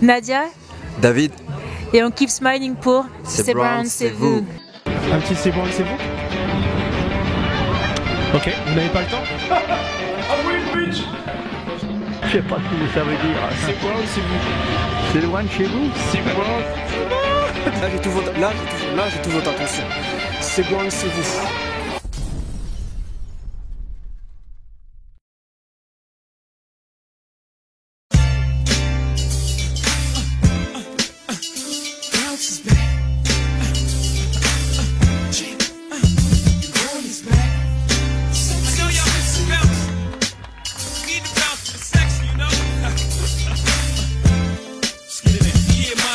Nadia. David. Et on keep smiling pour C'est Brown, c'est vous. Un petit C'est Brown, c'est vous. Ok, vous n'avez pas le temps? Ah oui, bitch. Je sais pas ce que ça veut dire. C'est Brown, c'est vous. C'est loin de chez vous? C'est Brown. Là j'ai tout votre attention. C'est Brown, c'est vous.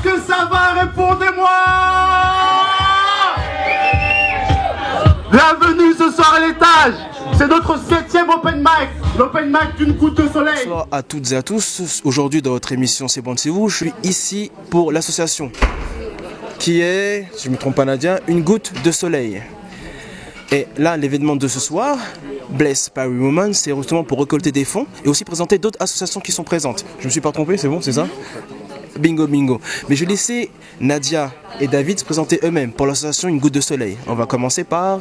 Que ça va, répondez-moi. Bienvenue ce soir à l'étage. C'est notre 7e open mic. L'open mic d'une goutte de soleil. Bonsoir à toutes et à tous. Aujourd'hui dans votre émission C'est Brown, c'est vous, je suis ici pour l'association qui est, si je ne me trompe pas Nadia, une goutte de soleil. Et là, l'événement de ce soir, Bless Paris Woman, c'est justement pour récolter des fonds et aussi présenter d'autres associations qui sont présentes. Je ne me suis pas trompé, c'est bon, c'est ça? Bingo, bingo. Mais je vais laisser Nadia et David se présenter eux-mêmes pour l'association Une Goutte de Soleil. On va commencer par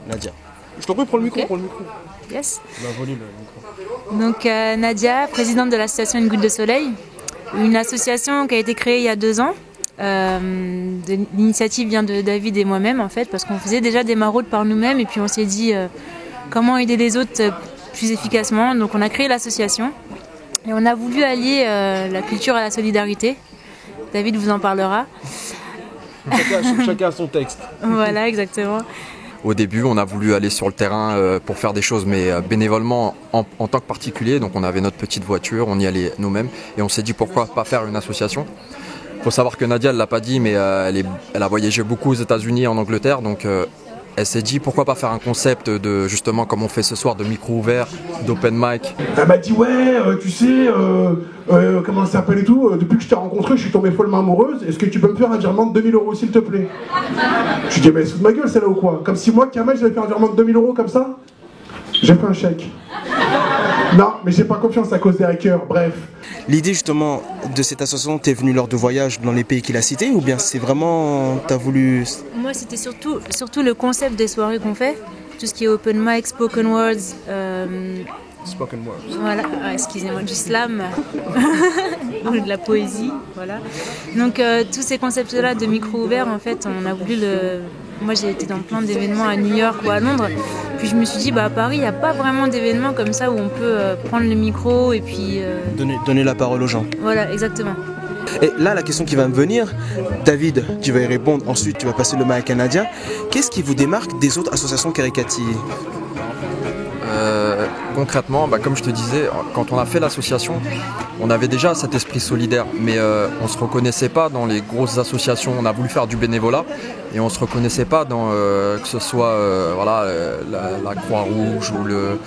Nadia. Je t'en prie, prends le micro, Okay. prends le micro. Yes. On a volé le micro. Donc Nadia, présidente de l'association Une Goutte de Soleil. Une association qui a été créée il y a 2 ans. L'initiative vient de David et moi-même en fait, parce qu'on faisait déjà des maraudes par nous-mêmes et puis on s'est dit comment aider les autres plus efficacement. Donc on a créé l'association. Et on a voulu allier la culture à la solidarité. David vous en parlera. Chacun a son texte. Voilà, exactement. Au début, on a voulu aller sur le terrain pour faire des choses, mais bénévolement en tant que particulier. Donc on avait notre petite voiture, on y allait nous-mêmes. Et on s'est dit pourquoi pas faire une association. Il faut savoir que Nadia, elle ne l'a pas dit, mais elle a voyagé beaucoup aux États-Unis et en Angleterre. Donc elle s'est dit pourquoi pas faire un concept de, justement comme on fait ce soir, de micro ouvert, d'open mic. Elle m'a dit ouais, tu sais, comment ça s'appelle et tout, depuis que je t'ai rencontré, je suis tombée follement amoureuse, est-ce que tu peux me faire un virement de 2000 € s'il te plaît? Je lui dis mais elle se fout de ma gueule celle-là ou quoi? Comme si moi, Kamel, je vais faire un virement de 2000 € comme ça? J'ai fait un chèque. Non, mais j'ai pas confiance à cause des hackers, bref. L'idée justement de cette association, t'es venu lors de voyages dans les pays qu'il a cités ou bien c'est vraiment, t'as voulu... Moi c'était surtout le concept des soirées qu'on fait. Tout ce qui est open mic, spoken words. Spoken words. Voilà, excusez-moi, du slam, ou de la poésie, voilà. Donc tous ces concepts-là de micro ouvert, en fait, on a voulu le... Moi j'ai été dans plein d'événements à New York ou à Londres, puis je me suis dit, à Paris, il n'y a pas vraiment d'événements comme ça où on peut prendre le micro et puis... Donner la parole aux gens. Voilà, exactement. Et là, la question qui va me venir, David, tu vas y répondre, ensuite tu vas passer le mic à Nadia. Qu'est-ce qui vous démarque des autres associations caricative? Concrètement, comme je te disais, quand on a fait l'association, on avait déjà cet esprit solidaire, mais on ne se reconnaissait pas dans les grosses associations. On a voulu faire du bénévolat et on ne se reconnaissait pas dans que ce soit la Croix-Rouge ou le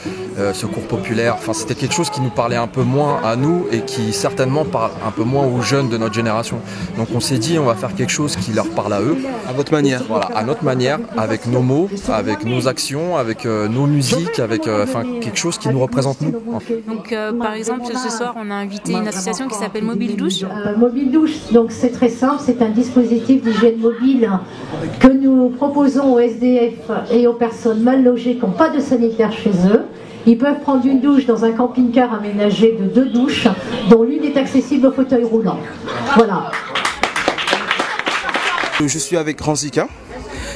Secours populaire. Enfin, c'était quelque chose qui nous parlait un peu moins à nous et qui certainement parle un peu moins aux jeunes de notre génération. Donc on s'est dit on va faire quelque chose qui leur parle à eux. À votre manière. Voilà, à notre manière, avec nos mots, avec nos actions, avec nos musiques, avec quelque chose qui nous représente nous. Donc par exemple ce soir on a invité une association qui s'appelle Mobile Douche. Mobile Douche, donc c'est très simple, c'est un dispositif d'hygiène mobile que nous proposons aux SDF et aux personnes mal logées qui n'ont pas de sanitaire chez eux. Ils peuvent prendre une douche dans un camping-car aménagé de 2 douches, dont l'une est accessible au fauteuil roulant. Voilà. Je suis avec Ranzika,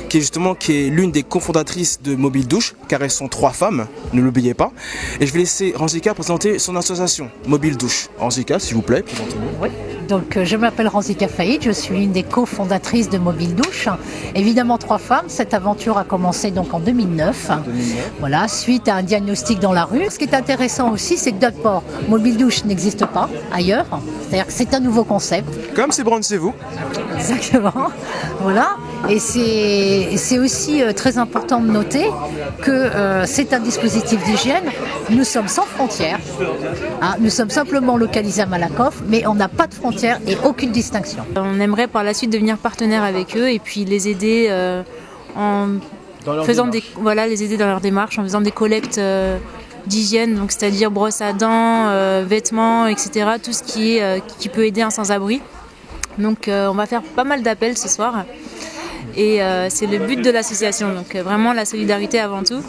qui est l'une des cofondatrices de Mobile Douche, car elles sont 3 femmes, ne l'oubliez pas. Et je vais laisser Ranzika présenter son association, Mobile Douche. Ranzika, s'il vous plaît, présentez-vous. Oui. Donc je m'appelle Ranzika Faïd, je suis une des cofondatrices de Mobile Douche. Évidemment 3 femmes, cette aventure a commencé donc en 2009. Voilà, suite à un diagnostic dans la rue. Ce qui est intéressant aussi, c'est que d'abord, Mobile Douche n'existe pas ailleurs. C'est-à-dire que c'est un nouveau concept. Comme c'est Brown, c'est vous. Exactement. Voilà. Et c'est aussi très important de noter que c'est un dispositif d'hygiène. Nous sommes sans frontières. Nous sommes simplement localisés à Malakoff, mais on n'a pas de frontières et aucune distinction. On aimerait par la suite devenir partenaire avec eux et puis les aider les aider dans leur démarche en faisant des collectes d'hygiène, donc c'est-à-dire brosse à dents, vêtements, etc. Tout ce qui peut aider un sans-abri. Donc on va faire pas mal d'appels ce soir. Et c'est le but de l'association, donc vraiment la solidarité avant tout.